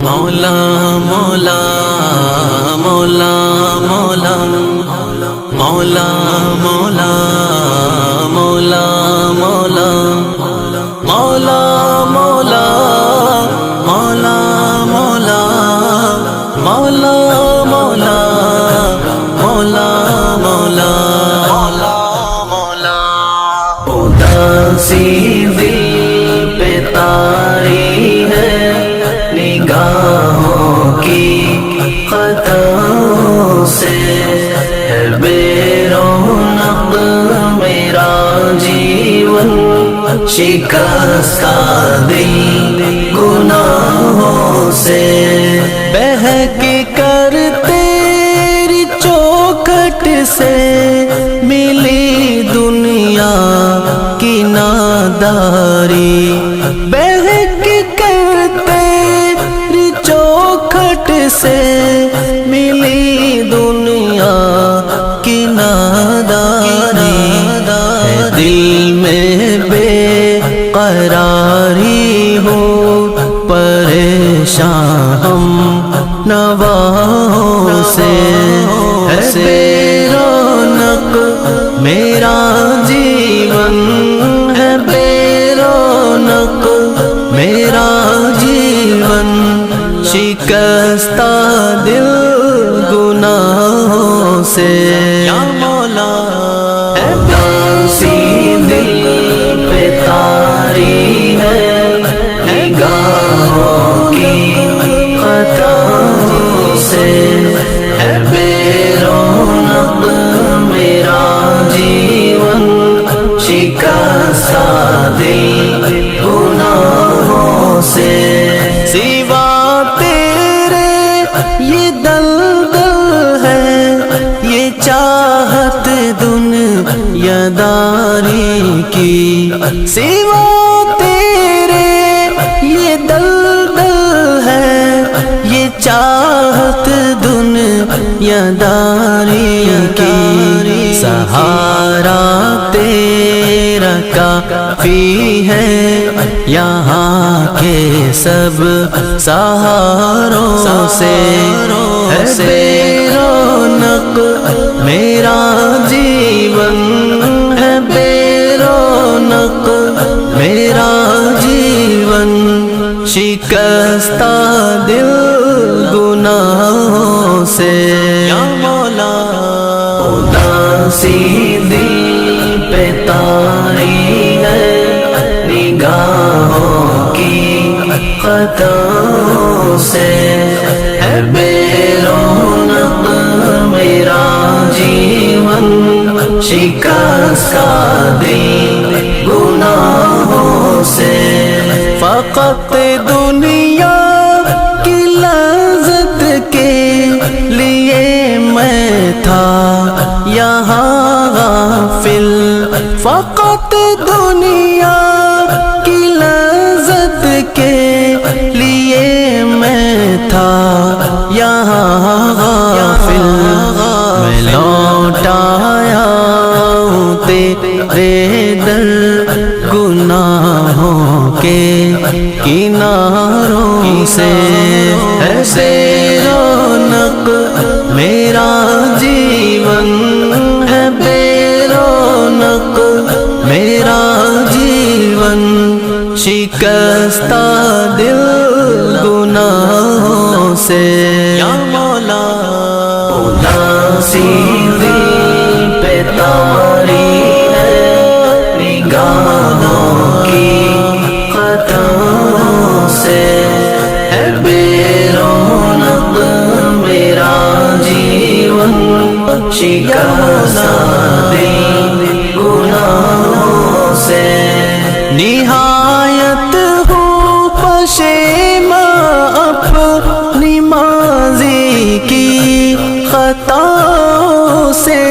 مولا مولا مولا مولا مولا مولا مولا مولا مولا مولا مولا مولا مولا مولا مولا مولا مولا اداسی دل پہ طاری ہے نگاہوں کی خطاؤں سے، ہے بے رونق میرا جیون، شکستہ دل گناہوں سے، بہک کر تیری چوکھٹ سے ملی دنیا کی ناداری، بہک کر تیری چوکھٹ سے ملی دنیا کی ناداری، ہے دل میں بے قراری ہو، پریشان ہم نواؤں سے، ہے بے رونق میرا جیون، ہے بے رونق میرا جیون، شکستہ دل گناہوں سے، یا مولا ہے اداسی دل پہ طاری ہے نگاہوں کی خطاؤں سے، ہے بے رونق میرا جیون، شکستہ دل گناہوں سے، سوا تیرے یہ دلدل ہے، یہ چاہت دنیا داری کی، سوا تیرے یہ دلدل ہے، یہ چاہت دنیا داری کی، سہارا تیرا کافی ہے یہاں کے سب سہاروں سے، ہے بے رونق میرا جیون، ہے بے رونق میرا جیون، شکستہ دل گناہوں سے، یا مولا اداسی دل پہ طاری ہے نگاہوں کی خطاؤں سے، ہے بے رونق میرا جیون، شکستہ دل گناہوں سے، فقط دنیا کی لذت کے لیے میں تھا یہاں غافل، فقط دنیا کی لذت کے لیے میں تھا یہاں غافل، میں لوٹ آیا ہوں تیرے در گناہوں کے کناروں سے، ہے بے رونق میرا جیون، ہے بے رونق میرا جیون، شکستہ دل گناہوں سے، یا مولا اداسی دل پہ طاری ہے نگاہوں کی خطاؤں سے، ہے بے رونق میرا جیون، شکستہ دل گناہوں سے، نہایت ہوں پشیماں اپنی ماضی کی خطاؤں سے،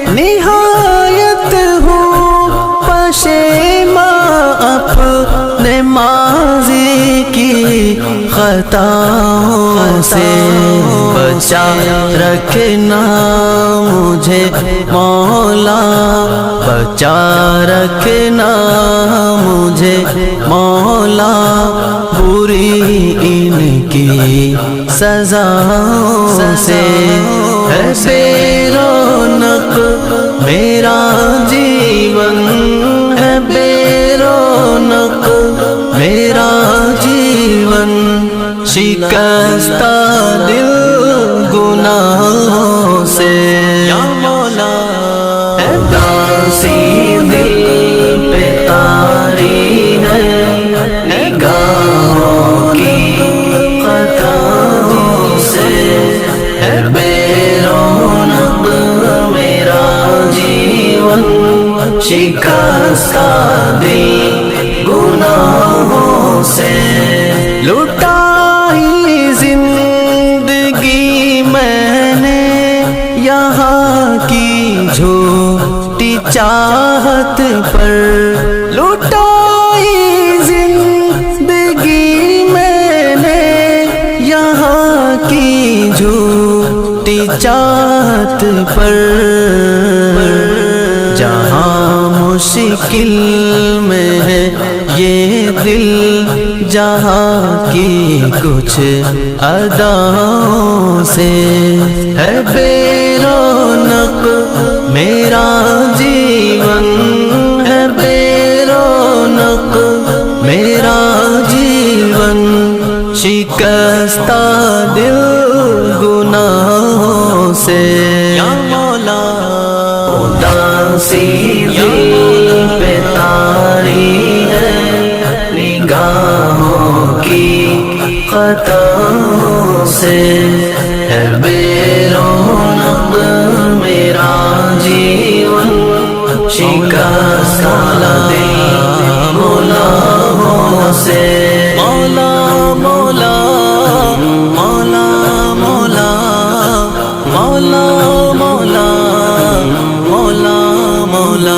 نہایت ہوں پشیماں اپنے ماضی کی خطاؤں خطاؤں سے بچا رکھنا مجھے مولا، بچا رکھنا مجھے مولا، بری ان کی سزاؤں سے۔ ہے بے رونق میرا جیون، ہے بے رونق میرا جیون، شکستہ دل گناہوں سے۔ یا مولا ہے داسی دل پہ تاری ہے نگاہوں کی خطاؤں سے، ہے بے رونق میرا جیون، شکستہ دل گناہوں سے۔ لوٹا ہی زندگی میں نے یہاں کی جھوٹی چاہت پر، لوٹا ہی زندگی میں نے یہاں کی جھوٹی چاہت پر، جہاں مشکل میں ہے یہ دل، جہاں کی کچھ اداؤں سے، ہے بے رونق میرا جیون، ہے بے رونق میرا جیون، شکستہ دل گناہوں سے۔ یا مولا اداسی دل پہ تاری ہے نگاہوں کی خطاؤں سے، ہے بے رونق میرا جیون، شکستہ دل گناہوں سے۔ مولا مولا مولا مولا مولا مولا مولا مولا